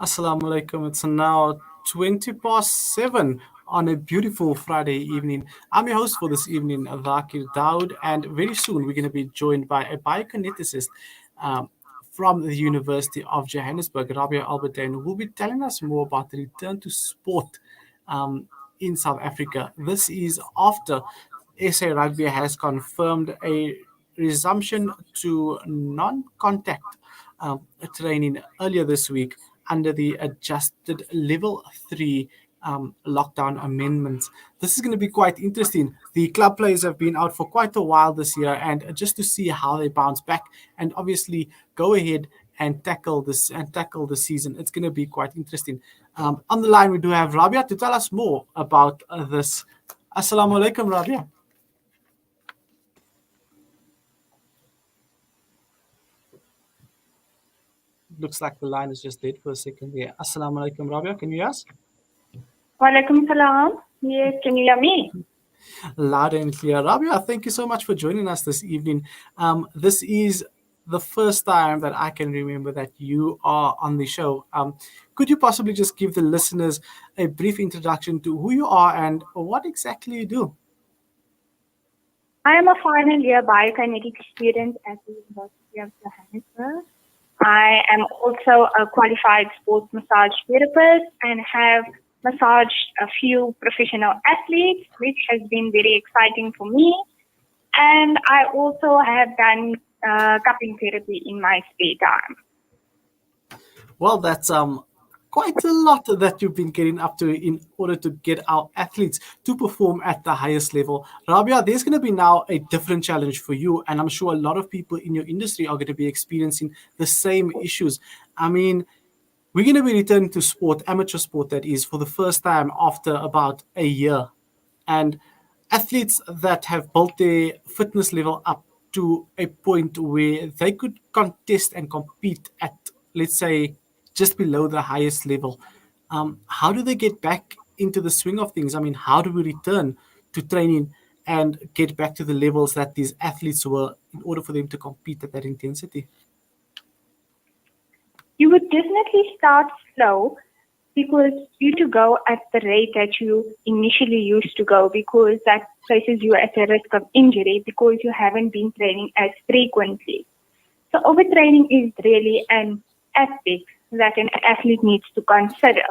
Assalamu alaikum. It's now 20 past 7 on a beautiful Friday evening. I'm your host for this evening, Vakir Daud, and very soon we're going to be joined by a biokineticist um, from the University of Johannesburg, Rabia Albertyn, who will be telling us more about the return to sport um, in South Africa. This is after SA Rugby has confirmed a resumption to non contact training earlier this week under the adjusted level 3 lockdown amendments. This is going to be quite interesting. The club players have been out for quite a while this year, and just to see how they bounce back and obviously go ahead and tackle the season, it's going to be quite interesting. On the line, we do have Rabia to tell us more about this. Assalamu alaikum, Rabia. Looks like the line is just dead for a second there. Assalamu alaikum, Rabia. Can you hear us? Walaikum salam. Yes, can you hear me? Loud and clear. Rabia, thank you so much for joining us this evening. This is the first time that I can remember that you are on the show. Could you possibly just give the listeners a brief introduction to who you are and what exactly you do? I am a final year biokinetic student at the University of Johannesburg. I am also a qualified sports massage therapist and have massaged a few professional athletes, which has been very exciting for me. And I also have done cupping therapy in my spare time. Well, that's quite a lot that you've been getting up to in order to get our athletes to perform at the highest level. Rabia, there's going to be now a different challenge for you, and I'm sure a lot of people in your industry are going to be experiencing the same issues. I mean, we're going to be returning to sport, amateur sport that is, for the first time after about a year. And athletes that have built their fitness level up to a point where they could contest and compete at, let's say, just below the highest level. How do they get back into the swing of things? I mean, how do we return to training and get back to the levels that these athletes were in order for them to compete at that intensity? You would definitely start slow because you to go at the rate that you initially used to go because that places you at a risk of injury because you haven't been training as frequently. So overtraining is really an aspect that an athlete needs to consider.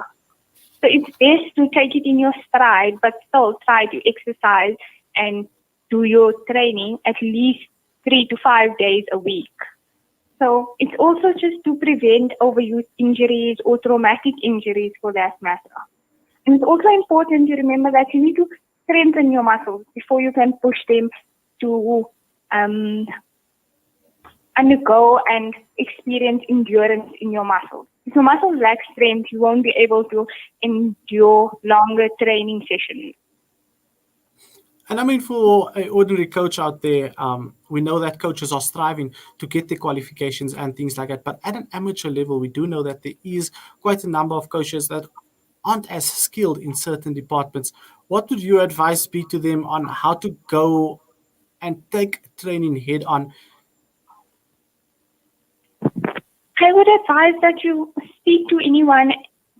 So it's best to take it in your stride, but still try to exercise and do your training at least 3 to 5 days a week. So it's also just to prevent overuse injuries or traumatic injuries for that matter. And it's also important to remember that you need to strengthen your muscles before you can push them to undergo and experience endurance in your muscles. If your muscles lack strength, you won't be able to endure longer training sessions. And I mean, for an ordinary coach out there, we know that coaches are striving to get their qualifications and things like that. But at an amateur level, we do know that there is quite a number of coaches that aren't as skilled in certain departments. What would your advice be to them on how to go and take training head on? I would advise that you speak to anyone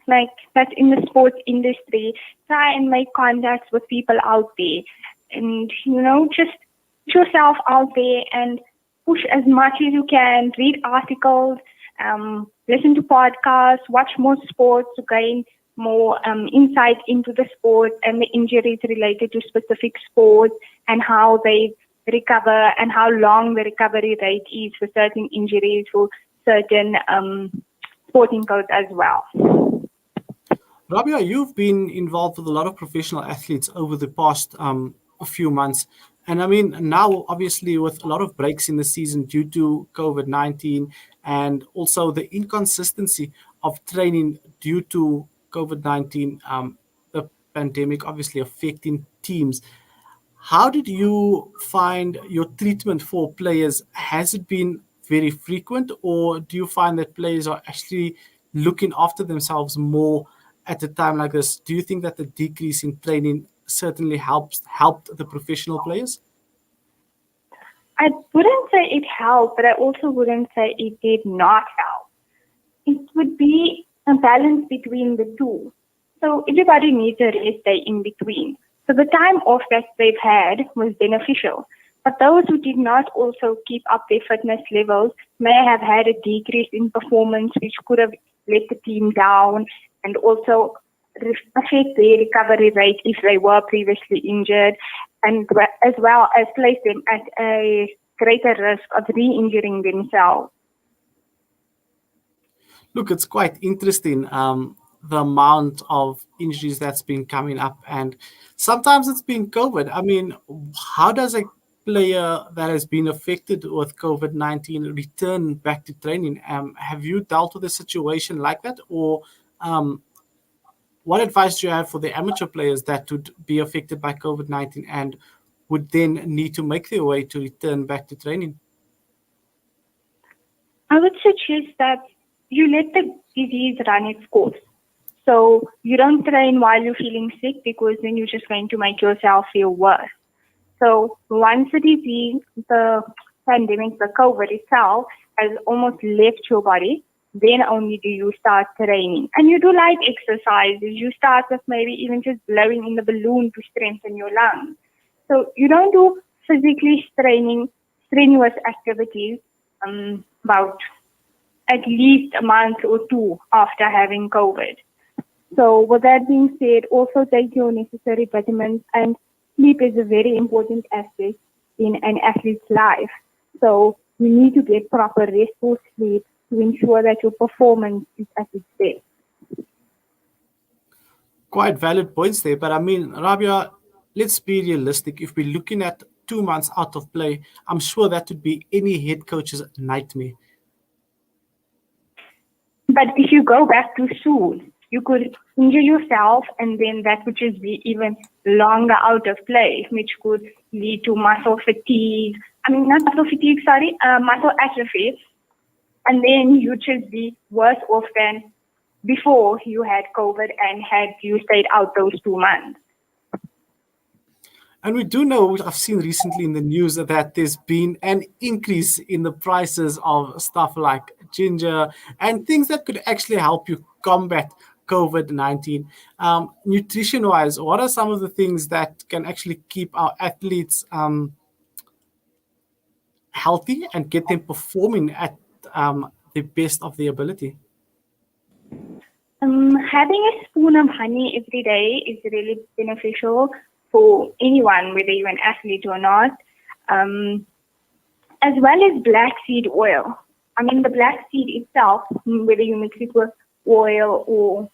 like that's in the sports industry. Try and make contacts with people out there, and just put yourself out there and push as much as you can. Read articles, listen to podcasts, watch more sports to gain more insight into the sport and the injuries related to specific sports and how they recover and how long the recovery rate is for certain injuries for certain sporting codes as well. Rabia, you've been involved with a lot of professional athletes over the past a few months. And I mean, now obviously with a lot of breaks in the season due to COVID-19 and also the inconsistency of training due to COVID-19, the pandemic obviously affecting teams. How did you find your treatment for players? Has it been very frequent, or do you find that players are actually looking after themselves more at a time like this? Do you think that the decrease in training certainly helped the professional players? I wouldn't say it helped, but I also wouldn't say it did not help. It would be a balance between the two. So everybody needs a rest day in between. So the time off that they've had was beneficial. But those who did not also keep up their fitness levels may have had a decrease in performance, which could have let the team down and also affect their recovery rate if they were previously injured, and as well as place them at a greater risk of re-injuring themselves. Look, it's quite interesting, the amount of injuries that's been coming up, and sometimes it's been COVID. I mean, how does a player that has been affected with COVID-19 return back to training? Have you dealt with a situation like that, or um, what advice do you have for the amateur players that would be affected by COVID-19 and would then need to make their way to return back to training? I would suggest that you let the disease run its course. So you don't train while you're feeling sick, because then you're just going to make yourself feel worse. So once the disease, the pandemic, the COVID itself has almost left your body, then only do you start training. And you do light exercises. You start with maybe even just blowing in the balloon to strengthen your lungs. So you don't do physically strenuous activities about at least a month or two after having COVID. So with that being said, also take your necessary vitamins, and sleep is a very important aspect in an athlete's life. So you need to get proper restful sleep to ensure that your performance is at its best. Quite valid points there, but I mean, Rabia, let's be realistic. If we're looking at 2 months out of play, I'm sure that would be any head coach's nightmare. But if you go back too soon, you could injure yourself, and then that would just be even longer out of play, which could lead to muscle fatigue. I mean, not muscle fatigue, sorry, muscle atrophy. And then you just be worse off than before you had COVID and had you stayed out those 2 months. And we do know, I've seen recently in the news that there's been an increase in the prices of stuff like ginger and things that could actually help you combat COVID-19. Nutrition wise, what are some of the things that can actually keep our athletes healthy and get them performing at the best of their ability? Having a spoon of honey every day is really beneficial for anyone, whether you're an athlete or not, as well as black seed oil. I mean, the black seed itself, whether you mix it with water, or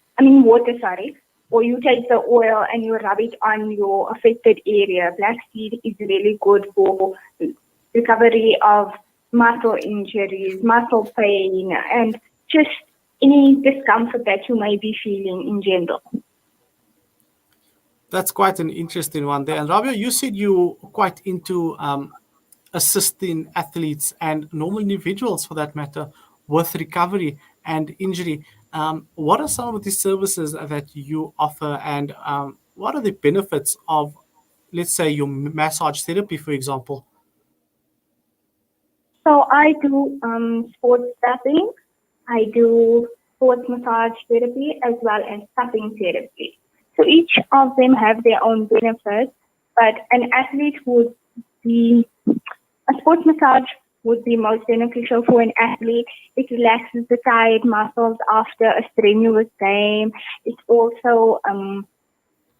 you take the oil and you rub it on your affected area. Black seed is really good for recovery of muscle injuries, muscle pain, and just any discomfort that you may be feeling in general. That's quite an interesting one there. And Rabia, you said you're quite into assisting athletes and normal individuals, for that matter, with recovery and injury. What are some of the services that you offer, and what are the benefits of, let's say, your massage therapy, for example? So I do sports tapping, I do sports massage therapy, as well as tapping therapy. So each of them have their own benefits, but an athlete would be, a sports massage would be most beneficial for an athlete. It relaxes the tired muscles after a strenuous game. It also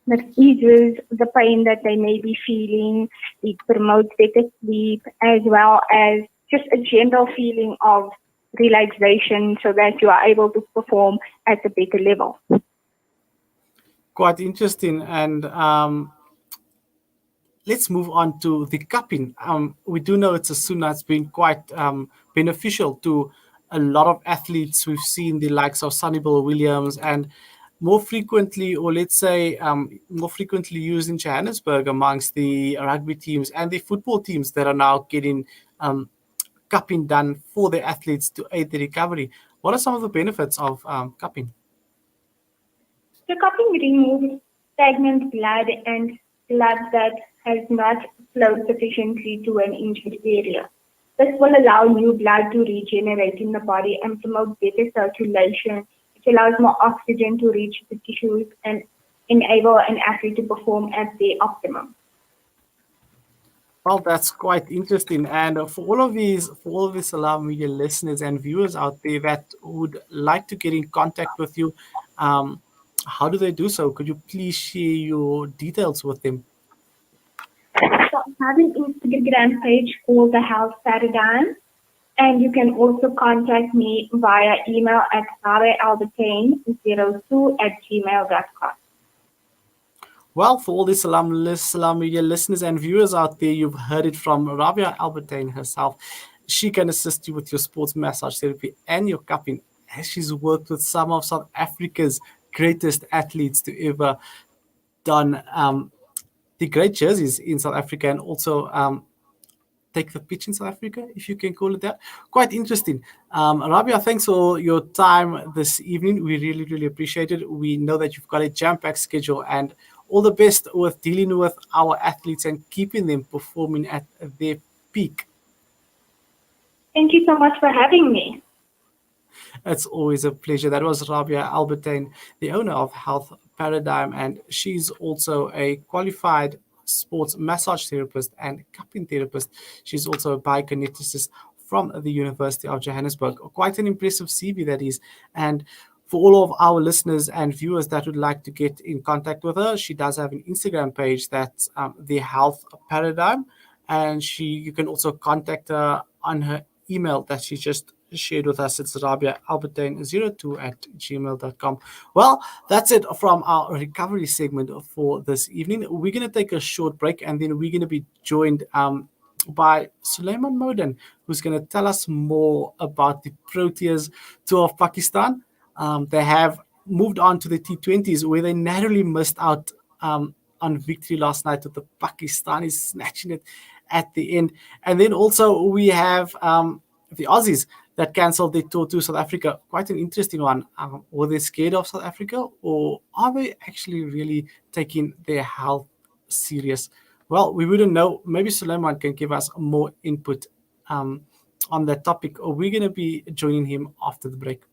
that eases the pain that they may be feeling. It promotes better sleep, as well as just a general feeling of relaxation, so that you are able to perform at a better level. Quite interesting. And let's move on to the cupping. We do know it's a sunnah. It's been quite beneficial to a lot of athletes. We've seen the likes of Sonny Bill Williams, and more frequently, or let's say more frequently used in Johannesburg amongst the rugby teams and the football teams that are now getting cupping done for the athletes to aid the recovery. What are some of the benefits of cupping? The cupping removes stagnant blood and blood that has not flowed sufficiently to an injured area. This will allow new blood to regenerate in the body and promote better circulation. It which allows more oxygen to reach the tissues and enable an athlete to perform at their optimum. Well, that's quite interesting. And for all of these Salam Media listeners and viewers out there that would like to get in contact with you, um, how do they do so? Could you please share your details with them? So I have an Instagram page called The Health Paradigm, and you can also contact me via email at rabiaalbertyn02@gmail.com. Well, for all the Salam Media listeners and viewers out there, you've heard it from Rabia Albertyn herself. She can assist you with your sports massage therapy and your cupping, as she's worked with some of South Africa's greatest athletes to ever done the great jerseys in South Africa, and also take the pitch in South Africa, if you can call it that. Quite interesting. Rabia, thanks for your time this evening. We really, really appreciate it. We know that you've got a jam-packed schedule, and all the best with dealing with our athletes and keeping them performing at their peak. Thank you so much for having me. It's always a pleasure. That was Rabia Albertyn, the owner of Health Paradigm, and she's also a qualified sports massage therapist and cupping therapist. She's also a biokineticist from the University of Johannesburg. Quite an impressive CV that is. And for all of our listeners and viewers that would like to get in contact with her, she does have an Instagram page that's the Health Paradigm, and you can also contact her on her email that she just shared with us. It's rabiaalbertyn02@gmail.com. Well, that's it from our recovery segment for this evening. We're going to take a short break, and then we're going to be joined by Suleiman Moden, who's going to tell us more about the Proteas tour of Pakistan. They have moved on to the T20s, where they narrowly missed out on victory last night, with the Pakistanis snatching it at the end. And then also we have the Aussies that cancelled their tour to South Africa. Quite an interesting one. Were they scared of South Africa, or are they actually really taking their health serious? Well, we wouldn't know. Maybe Suleiman can give us more input on that topic, or we're going to be joining him after the break.